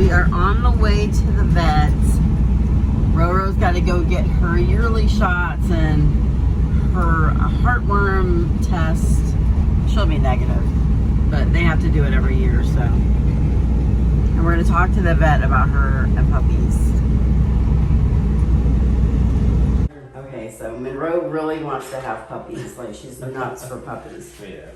we are on the way to the vet. Roro's got to go get her yearly shots and her heartworm test. She'll be negative, but they have to do it every year, so. And we're going to talk to the vet about her and puppies. Okay, so Monroe really wants to have puppies. Like, she's nuts for puppies. Yeah.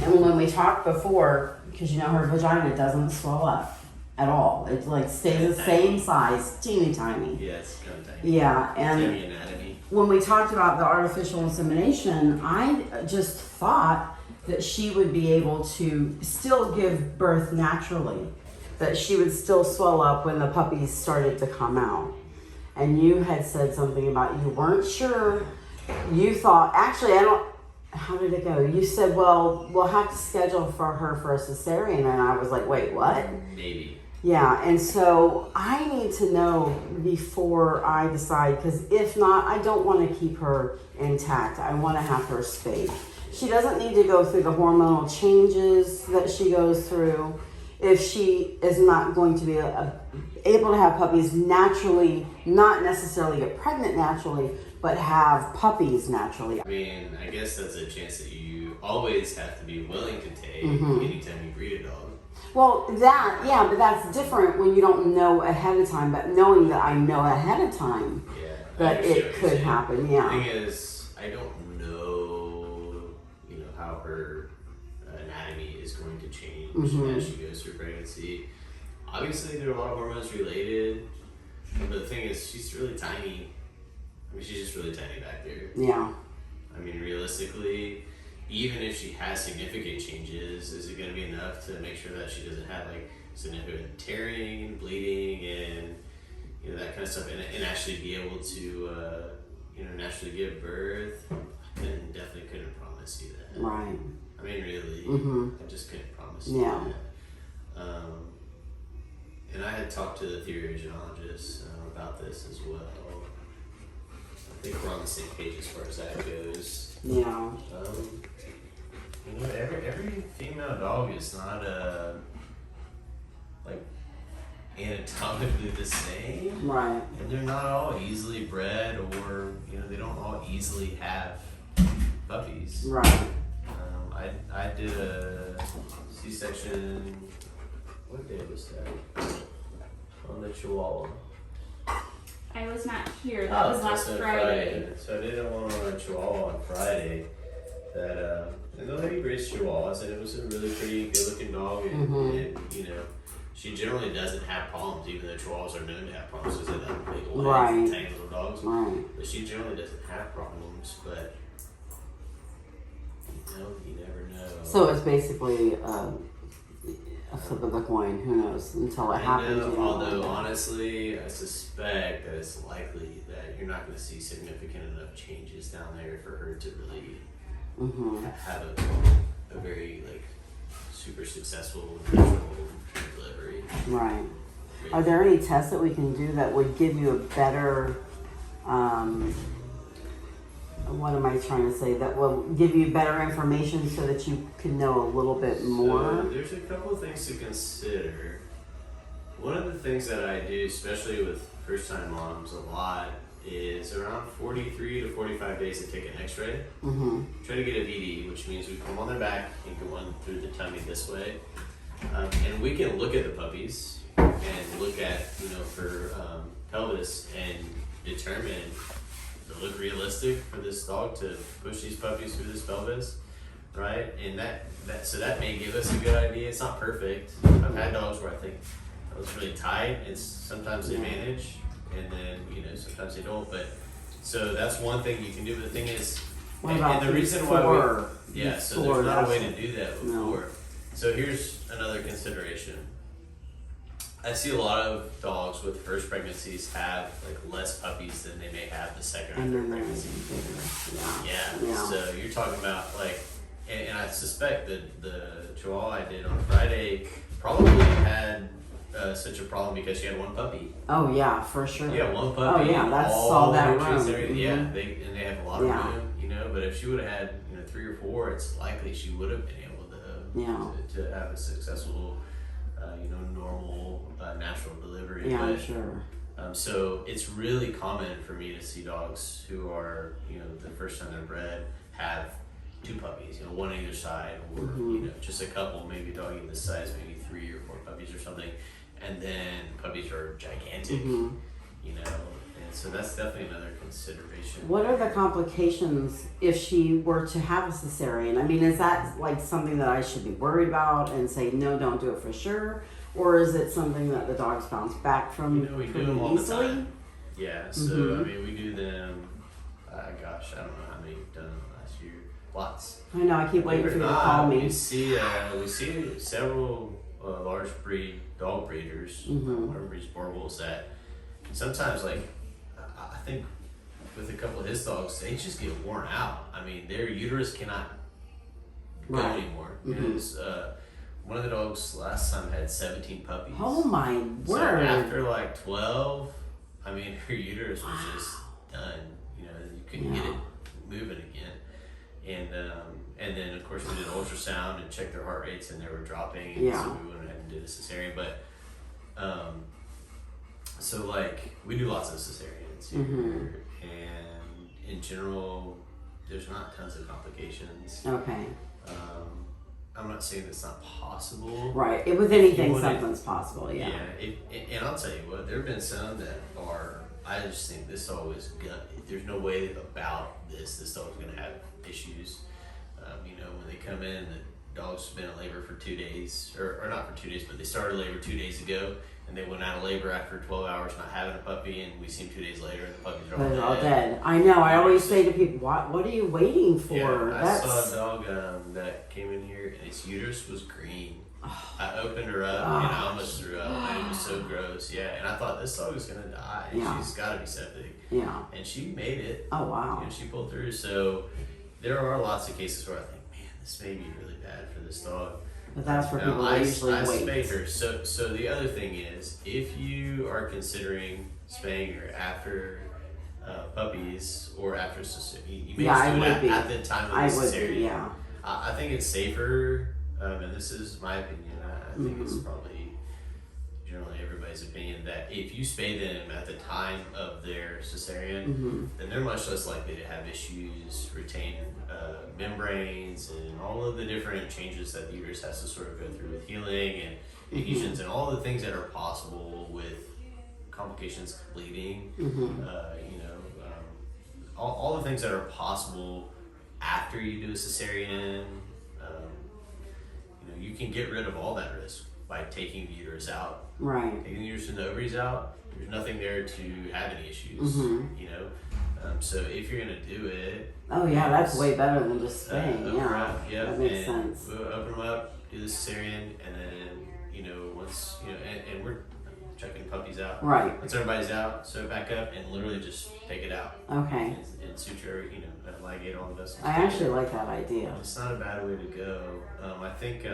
And when we talked before, because you know her vagina doesn't swell up at all. It like stays the same size, teeny tiny. Yeah, it's kind of tiny. Yeah, and anatomy. when we talked about the artificial insemination, I just thought that she would be able to still give birth naturally, that she would still swell up when the puppies started to come out. And you had said something about you weren't sure. You thought, actually, I don't. How did it go? You said, well, we'll have to schedule for her for a cesarean. And I was like, wait, what? Maybe. Yeah, and so I need to know before I decide, because if not, I don't want to keep her intact. I want to have her spayed. She doesn't need to go through the hormonal changes that she goes through if she is not going to be able to have puppies naturally, not necessarily get pregnant naturally, but have puppies naturally. I mean, I guess that's a chance that you always have to be willing to take anytime you breed a dog. Well, yeah, but that's different when you don't know ahead of time, but knowing that I know ahead of time that it could happen, yeah. The thing is, I don't know, how her anatomy is going to change as she goes through pregnancy. Obviously, there are a lot of hormones related, but the thing is, she's really tiny. I mean, she's just really tiny back there. Yeah. I mean, realistically, even if she has significant changes, is it going to be enough to make sure that she doesn't have like significant tearing and bleeding and that kind of stuff, and actually be able to naturally give birth? Then definitely couldn't promise you that. Right. I mean, really, I just couldn't promise you that. And I had talked to the theriogenologist about this as well. I think we're on the same page as far as that goes. Yeah. Every female dog is not anatomically the same. Right. And they're not all easily bred, or they don't all easily have puppies. Right. I did a C-section. What day was that? On the Chihuahua. I was not here. That was last Friday. So I did one on a Chihuahua on Friday. That they're heavy raised Chihuahuas, and it was a really pretty good looking dog, and she generally doesn't have problems, even though Chihuahuas are known to have problems because they have big legs and tiny little dogs. Right. But she generally doesn't have problems, but you never know. So it's basically a flip of the coin. Who knows until it happens? Although honestly, I suspect that it's likely that you're not going to see significant enough changes down there for her to really have a very super successful natural delivery. Right. Are there any tests that we can do that would give you a better, what am I trying to say, that will give you better information so that you can know a little bit more? So there's a couple of things to consider. One of the things that I do, especially with first-time moms a lot, is around 43 to 45 days to take an x-ray. Try to get a VD, which means we come on their back and go on through the tummy this way. And we can look at the puppies and look at, for pelvis and determine does it look realistic for this dog to push these puppies through this pelvis, right? And that may give us a good idea. It's not perfect. I've had dogs where I think that was really tight, and sometimes they manage, and then sometimes they don't. But so that's one thing you can do. But the thing is, and the reason why so there's not a way to do that before. No. So here's another consideration. I see a lot of dogs with first pregnancies have less puppies than they may have the second or third pregnancy. Yeah. So you're talking about and I suspect that the Chihuahua I did on Friday probably had such a problem because she had one puppy. Oh yeah, for sure. Yeah, one puppy. Oh yeah, that's all that room. Yeah, they have a lot of room, But if she would have had 3 or 4, it's likely she would have been able to have a successful, normal delivery. Yeah, but, I'm sure. So it's really common for me to see dogs who are, the first time they're bred have 2 puppies, one on either side, or just a couple, maybe a doggy this size, maybe 3 or 4 puppies or something, and then puppies are gigantic, and so that's definitely another consideration. What are the complications if she were to have a cesarean? I mean, is that like something that I should be worried about and say, no, don't do it for sure? Or is it something that the dogs bounce back from We pretty do them all easily? the time. Yeah, so I mean, we do them, gosh, I don't know how many we've done last year. Lots. I know, I keep waiting for you to call me. We see several large breed dog breeders, large breed Borbals that sometimes, like, I think with a couple of his dogs, they just get worn out. I mean, their uterus cannot go anymore. Because one of the dogs last time had 17 puppies. Oh my So word. after like 12, I mean, her uterus was just done. You couldn't get it moving again. And then of course we did ultrasound and checked their heart rates, and they were dropping. And so we went ahead and did a cesarean. But so like we do lots of cesareans here, and in general, there's not tons of complications. Okay. I'm not saying it's not possible. Right. With anything, something's possible. Yeah. And I'll tell you what, there have been some that are. I just think this dog is gonna. There's no way about this. This dog's gonna have issues. When they come in, the dog's been in labor for 2 days, or not for 2 days, but they started labor 2 days ago, and they went out of labor after 12 hours not having a puppy, and we see them 2 days later, and the puppies are all dead. I know. I always say to people, "What are you waiting for?" Yeah, I saw a dog that came in here, and its uterus was green. I opened her up, and I almost threw up. And it was so gross. Yeah, and I thought this dog is gonna die. She's got to be septic. Yeah. And she made it. Oh wow. She pulled through. So there are lots of cases where I think, man, this may be really bad for this dog. But that's for people that usually wait. I spayed her. So the other thing is, if you are considering spaying her after puppies or after cesarean, you may just do it at the time of the cesarean. Yeah. I think it's safer, and this is my opinion. I think it's probably generally everybody's opinion that if you spay them at the time of their cesarean, then they're much less likely to have issues, retain membranes, and all of the different changes that the uterus has to sort of go through with healing and adhesions and all the things that are possible with complications, bleeding, all the things that are possible after you do a cesarean. You can get rid of all that risk by taking the uterus out. Right. Taking the uterus and the ovaries out, there's nothing there to have any issues. So if you're gonna do it, oh yeah, that's way better than just spaying. That makes sense. We'll open them up, do the cesarean, and then once and we're checking puppies out. Right. Once everybody's out, sew it back up, and literally just take it out. Okay. And suture, ligate all the vessels. I actually like that idea. It's not a bad way to go. I think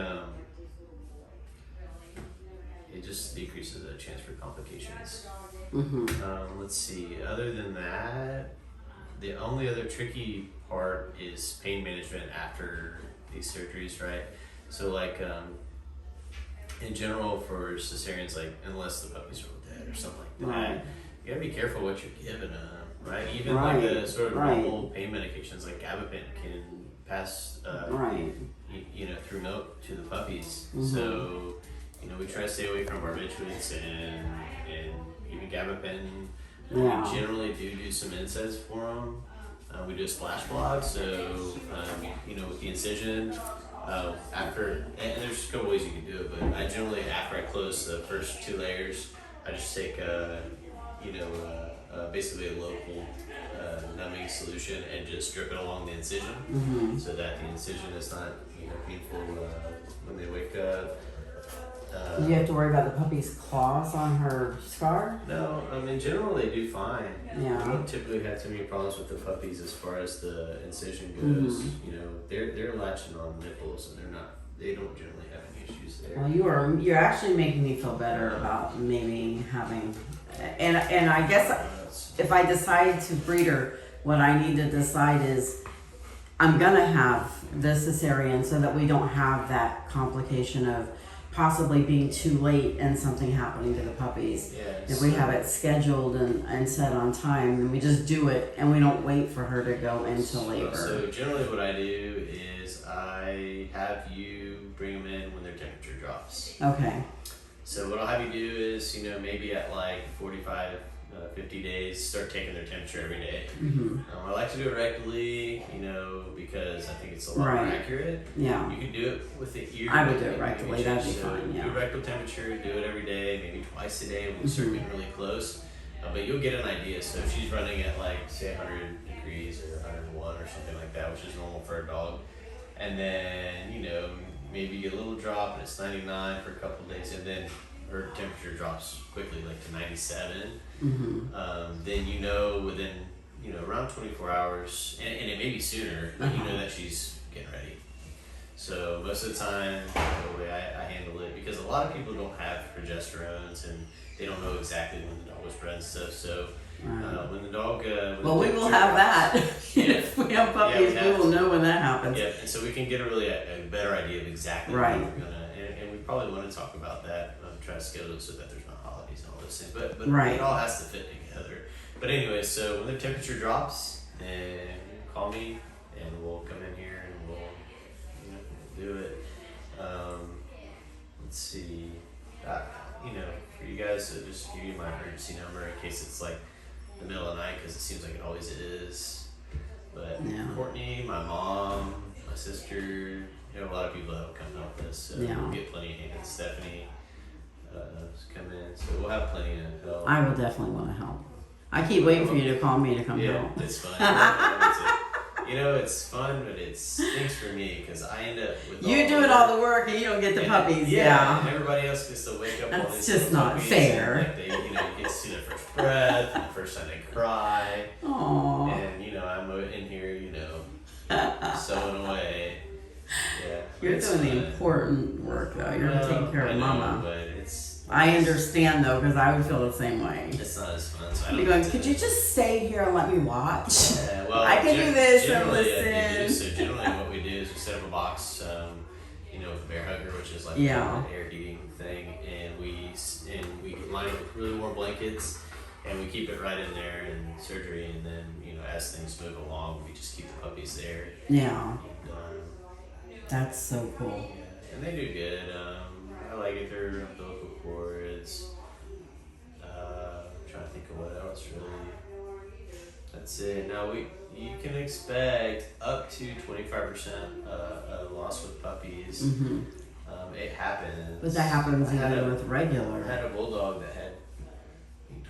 it just decreases the chance for complications. Let's see. Other than that, the only other tricky part is pain management after these surgeries, right? So like in general for cesareans, like unless the puppies are dead or something like that, you gotta be careful what you're giving them, right? Even like the sort of normal pain medications like gabapentin can pass through milk to the puppies. So we try to stay away from barbiturates and even gabapentin. We generally do some NSAIDs for them. We do a splash blog, so with the incision after, and there's a couple ways you can do it, but I generally, after I close the first 2 layers, I just take basically a local numbing solution and just drip it along the incision, so that the incision is not painful when they wake up. Do you have to worry about the puppy's claws on her scar? No, in general they do fine. Yeah. We don't typically have too many problems with the puppies as far as the incision goes. They're latching on nipples, and they don't generally have any issues there. Well, you're actually making me feel better about maybe having, and I guess if I decide to breed her, what I need to decide is I'm gonna have the cesarean so that we don't have that complication of possibly being too late and something happening to the puppies. Yeah. If we have it scheduled and set on time, then we just do it and we don't wait for her to go into labor. So generally what I do is I have you bring them in when their temperature drops. Okay. So what I'll have you do is, maybe at like 45, 50 days, start taking their temperature every day. Mm-hmm. I like to do it rectally, because I think it's a lot more Right. accurate. Yeah. You can do it with the ear. I would do it rectally, that'd be fine, yeah. Do rectal temperature, do it every day, maybe twice a day when you start getting really close. But you'll get an idea. So if she's running at like, say 100 degrees or 101 or something like that, which is normal for a dog, and then, maybe you get a little drop and it's 99 for a couple of days, and then her temperature drops quickly, like to 97. Mm-hmm. Then within around 24 hours, and it may be sooner, but that she's getting ready. So most of the time, the way I handle it, because a lot of people don't have progesterones and they don't know exactly when the dog was bred and stuff. So when the dog, we will have that. If we have puppies, we will know when that happens. Yeah, and so we can get a better idea of exactly Right. when we're gonna, and we probably want to talk about that. Try to schedule it so that there's not holidays and all those things. But Right. it all has to fit together. But anyway, so when the temperature drops, then call me and we'll come in here and we'll do it. Let's see. For you guys, I'll just give you my emergency number in case it's like the middle of the night, because it seems like it always is. But Yeah. Courtney, my mom, my sister, a lot of people that will come help us. So we'll get plenty of hands. Stephanie come in, so we'll have plenty of help. I will definitely want to help. I keep waiting for you to call me to come help. It's fun. It's fun, but it stinks for me because I end up with You do all the work and you don't get the puppies. And everybody else gets to wake up. That's all these just not puppies fair. And, they get to see their first breath, and the first time they cry. Aww. And I'm in here, sewing away. Yeah, You're doing the important work though. You're taking care of Mama. But I understand though, because I would feel the same way. It's not as fun. So You're going, could you just stay here and let me watch? Yeah, well, I can do this and generally, listen. So generally what we do is we set up a box, with a bear hugger, which is like an air heating thing, and we line it with really warm blankets, and we keep it right in there in surgery, and then, as things move along, we just keep the puppies there. Yeah. And, that's so cool. yeah, and they do good. I like it. They're umbilical cords. I'm trying to think of what else really. That's it. Now you can expect up to 25% loss with puppies. Mm-hmm. It happens. But that happens even with regular. I had a bulldog that had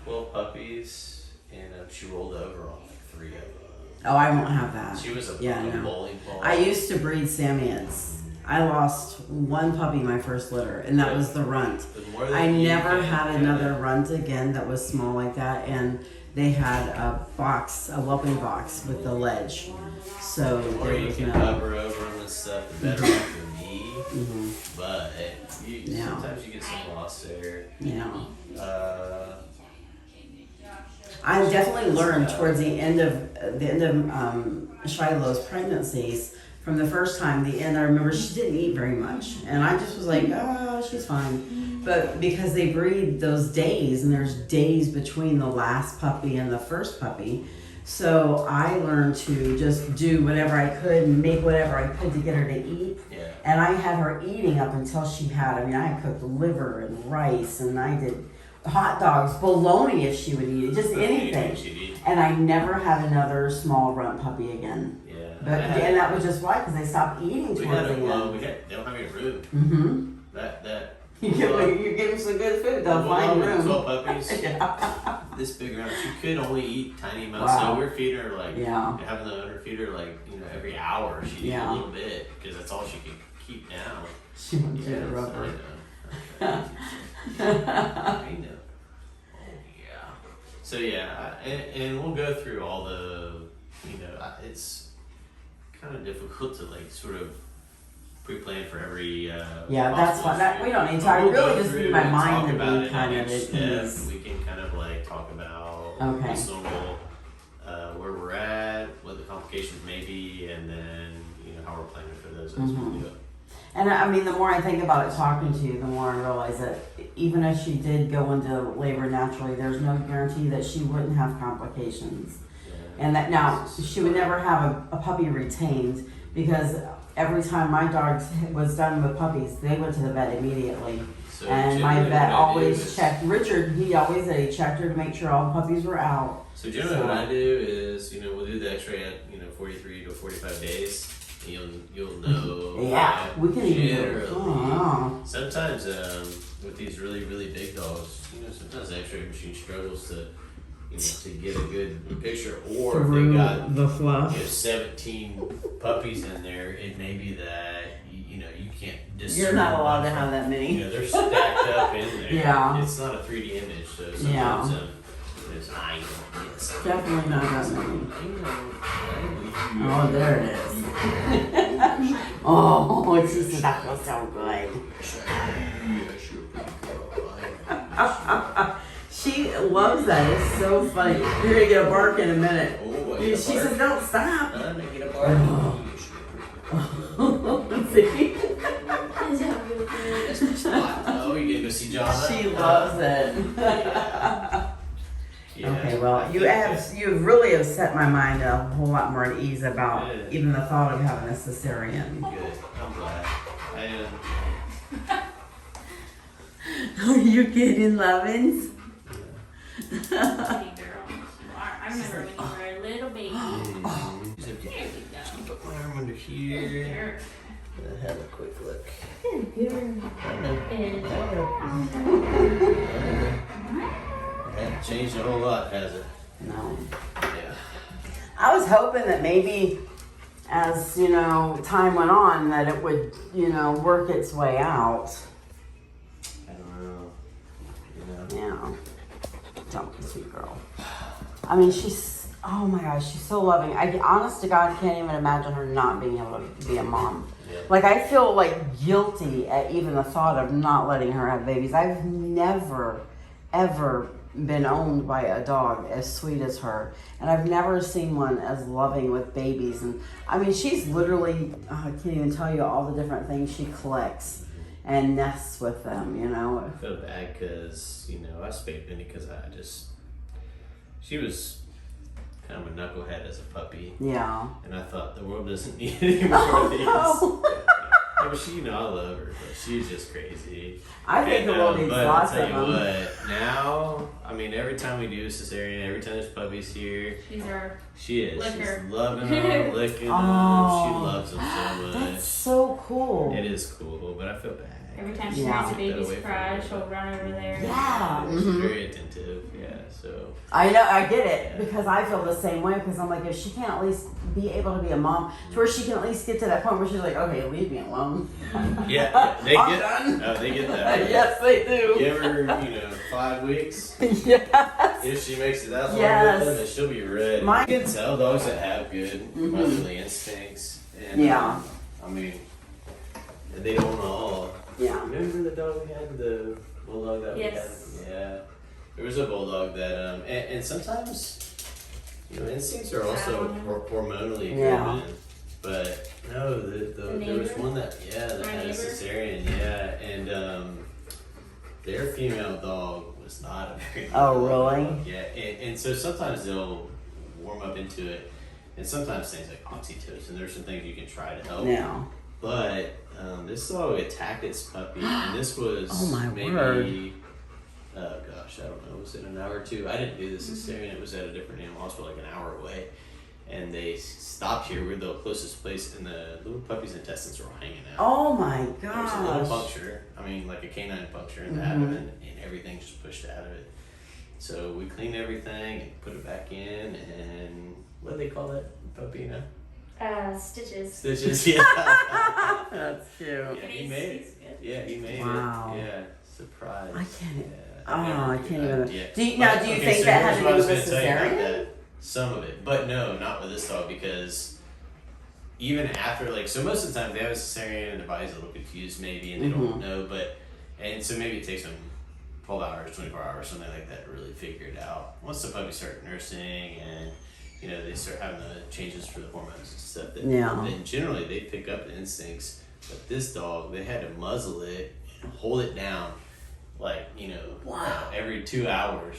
12 puppies, and she rolled over on like 3 of them. Oh, I won't have that. She was a no. bowling ball. I used to breed Samoyeds. I lost one puppy my first litter, and that was the runt. I never had another runt again that was small like that, and they had a whelping box with the ledge. So or there you was can no. cover over them and stuff, the better off for me. Mm-hmm. But sometimes you get some loss there. Yeah. I I definitely learned towards the end of Shiloh's pregnancies. From the first time, the end, I remember she didn't eat very much. And I just was like, oh, she's fine. But because they breed those days, and there's days between the last puppy and the first puppy, so I learned to just do whatever I could and make whatever I could to get her to eat. Yeah. And I had her eating up until she had, I cooked liver and rice, and I did hot dogs, bologna if she would eat it, just anything. And I never had another small runt puppy again. Yeah. And that was just why, because they stopped eating towards the end. They don't have any room. Mm-hmm. That You give them some good food, they'll find room. 12 puppies. Yeah. This big around. She could only eat tiny amounts. Wow. So we're feeding her having the owner feed her every hour. She'd eat a little bit because that's all she could keep down. She wanted to rubber. I know. Oh yeah. So and we'll go through all the, it's kind of difficult to sort of pre-plan for every. That's fine. We don't need to. I really just need my mind to be kind of at ease. We can kind of talk about Okay. reasonable, where we're at, what the complications may be, and then how we're planning for those as we do it. And I mean, the more I think about it talking to you, the more I realize that even if she did go into labor naturally, there's no guarantee that she wouldn't have complications. And that now, she would never have a puppy retained, because every time my dog was done with puppies, they went to the vet immediately. So And my generally vet what I do always is- checked, Richard, he always said he checked her to make sure all the puppies were out. So generally what I do is, we'll do the x-ray at, 43 to 45 days. You'll know. Yeah, we can even do it. generally. Oh. Sometimes with these really, really big dogs, sometimes the x-ray machine struggles to get a good picture, or if they got the fluff. 17 puppies in there, it may be that you can't discern. You're not allowed to one have from- that many. They're stacked up in there. Yeah. It's not a 3D image, so sometimes Yeah. there's yes. Definitely not that many. Oh, Oh, there it is. Oh, it's just, that feels so good. She loves that. It's so funny. You're gonna get a bark in a minute. She says, "Don't stop." I'm gonna get a bark. See? Oh, you gonna go see John? She loves it. Yeah, Okay, I well, you think you really have set my mind a whole lot more at ease about Good. even the thought of having a cesarean. Good. I'm glad. Are you getting lovins? Pretty girl. You are. I remember when you were a little baby. There we go. Put my arm under here. There. Have a quick look. Hasn't changed a whole lot, has it? No. Yeah. I was hoping that maybe as, time went on that it would, work its way out. I don't know. Yeah. Don't be sweet girl. I mean, oh my gosh, she's so loving. I honest to God can't even imagine her not being able to be a mom. Yeah. Like, I feel like guilty at even the thought of not letting her have babies. I've never, ever been owned by a dog as sweet as her. And I've never seen one as loving with babies. And I mean, she's literally, I can't even tell you all the different things she collects and nests with them, I feel bad because, I spayed Benny because she was kind of a knucklehead as a puppy. Yeah. And I thought the world doesn't need any more of these. no. Yeah, but I love her, but she's just crazy. I think the world needs But lots I'll of tell you them. what, now, every time we do a cesarean, every time there's puppies here, She's our she is. licker. She's loving them, licking them. Oh. She loves them so much. That's so cool. It is cool, but I feel bad. Every time she Yeah. hears the baby's Away from cry, her. she'll run over there. Yeah. She's Mhm. very attentive, yeah, so. I know, I get it, Yeah. because I feel the same way, because I'm like, if she can't at least be able to be a mom, to where she can at least get to that point where she's like, okay, leave me alone. Yeah, they I'm get done. Oh, they get that. Yes, they do. Give her, 5 weeks. Yes. If she makes it that long Yes. with them, then she'll be ready. My- You can tell dogs that have good Mhm. motherly instincts. And, Yeah. They don't all. Yeah. Remember the dog we had, the bulldog that Yes. we had? Yeah. There was a bulldog that, and sometimes, instincts are also hormonally Yeah. driven. But no, there was neighbor? one that My had a neighbor? cesarean, yeah, and their female dog was not a very good Oh, dog. really? Yeah, and so sometimes they'll warm up into it, and sometimes things like oxytocin. There's some things you can try to help. Now. But this dog attacked its puppy, and this was Oh, my maybe, word. oh gosh, I don't know, was it an hour or two? I didn't do the cesarean, it was at a different animal hospital, like an hour away. And they stopped here, we're the closest place, and the little puppy's intestines were all hanging out. Oh my There was a little gosh. puncture, like a canine puncture in the Mhm. abdomen, and everything just pushed out of it. So we cleaned everything and put it back in, and what do they call that puppy now? Stitches. Stitches, yeah. That's cute. Yeah, he made it. He's good. Yeah, he made Wow. it. Yeah, surprise. I can't- Yeah, oh, I've never I figured can't that even- out yet. Do you- now, But, do you okay, think so that here's had to what I do was with gonna tell you about cesarean? that. Some of it, but no, not with this dog, because even after, so most of the time they have a cesarean and their body's a little confused maybe, and they don't know, and so maybe it takes them 12 hours, 24 hours, something like that to really figure it out. Once the puppies start nursing and they start having the changes for the hormones and stuff, then generally they pick up the instincts But this dog, they had to muzzle it and hold it down, like, you know, every 2 hours,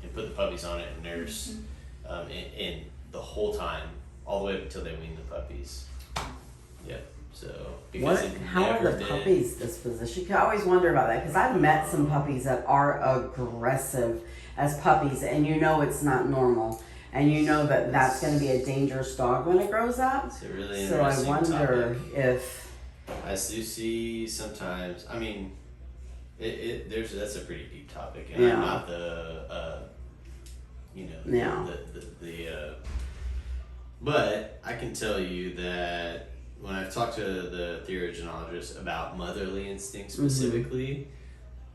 and put the puppies on it and nurse, and the whole time, all the way up until they wean the puppies. Yep. So How are the puppies' disposition? I always wonder about that because I've met some puppies that are aggressive as puppies, and you know it's not normal, and you know that that's going to be a dangerous dog when it grows up. It's a really so I interesting wonder topic. if I do see sometimes. I mean, that's a pretty deep topic, and I'm not the but I can tell you that when I've talked to the therogenologist about motherly instinct specifically,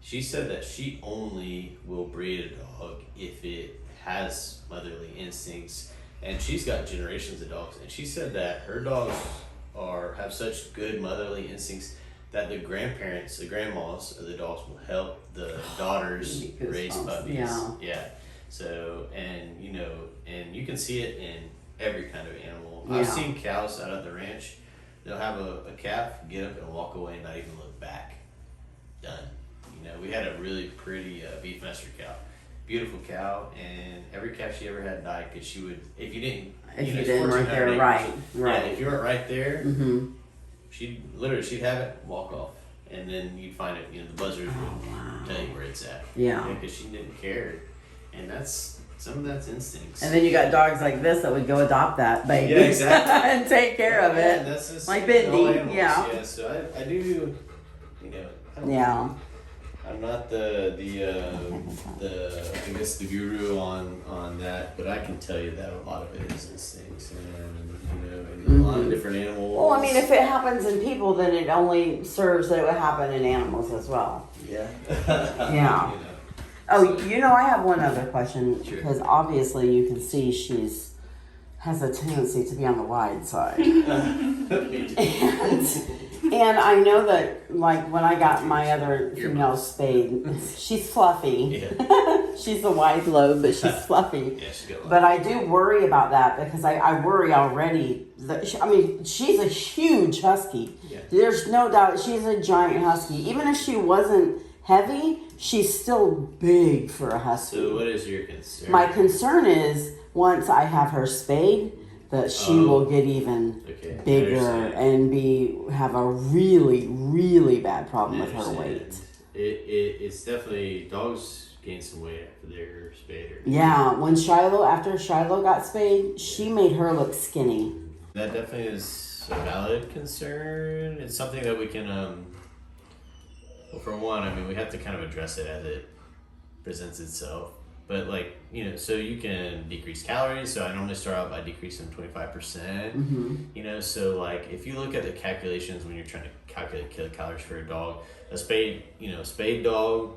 she said that she only will breed a dog if it has motherly instincts, and she's got generations of dogs, and she said that her dogs have such good motherly instincts that the grandparents, the grandmas of the dogs will help the daughters raise puppies. Yeah. So, and you can see it in every kind of animal. I've seen cows out at the ranch. They'll have a calf, get up and walk away and not even look back. Done. We had a really pretty beefmaster cow. Beautiful cow, and every calf she ever had died because she would, if you didn't right there, right. Yeah, if you weren't right there, she'd have it, walk off, and then you'd find it. The buzzers would tell you where it's at. Yeah, because she didn't care, and some of that's instincts. And then you got dogs like this that would go adopt that baby, and take care of it. And that's just like Bindi, Yeah, so I do, I'm not the I guess the guru on that, but I can tell you that a lot of it is instincts, and a lot of different animals. Well, I mean, if it happens in people, then it only serves that it would happen in animals as well. Yeah. Yeah. I have one other question because obviously you can see has a tendency to be on the wide side. And I know that, like, when I got my other female spayed, she's fluffy. Yeah. She's a wide lobe, but she's fluffy. Yeah, she's got but I do worry about that because I worry already. She's a huge husky. Yeah. There's no doubt she's a giant husky. Even if she wasn't heavy, she's still big for a husky. So what is your concern? My concern is once I have her spayed, that she will get even bigger and have a really, really bad problem with her weight. It's definitely, dogs gain some weight after they're spayed. Yeah, after Shiloh got spayed, she made her look skinny. That definitely is a valid concern. It's something that we can, well, for one, we have to kind of address it as it presents itself. But so you can decrease calories. So I normally start out by decreasing 25%. So if you look at the calculations when you're trying to calculate kilocalories for a dog, a spayed dog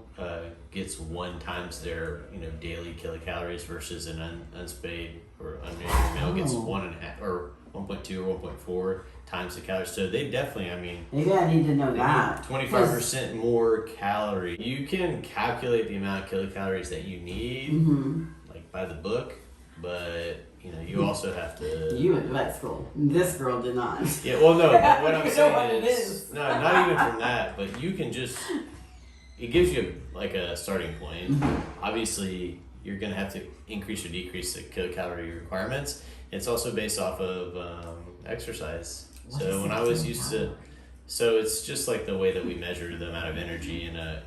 gets 1 times their daily kilocalories versus an unspayed or unmarried male gets 1.5 or 1.2 or 1.4 times the calories. So they definitely, maybe I need to know that. 25% more calories. You can calculate the amount of kilocalories that you need, like by the book, but you also have to. You went to vet school. This girl did not. Yeah, well, no. But what I'm saying is, no, not even from that. But you can just. It gives you a starting point. Obviously, you're gonna have to increase or decrease the kilocalorie requirements. It's also based off of exercise. So when I was used to, so it's just like the way that we measure the amount of energy in a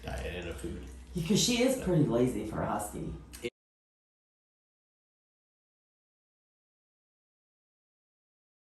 diet, in a food. Because she is pretty lazy for a husky.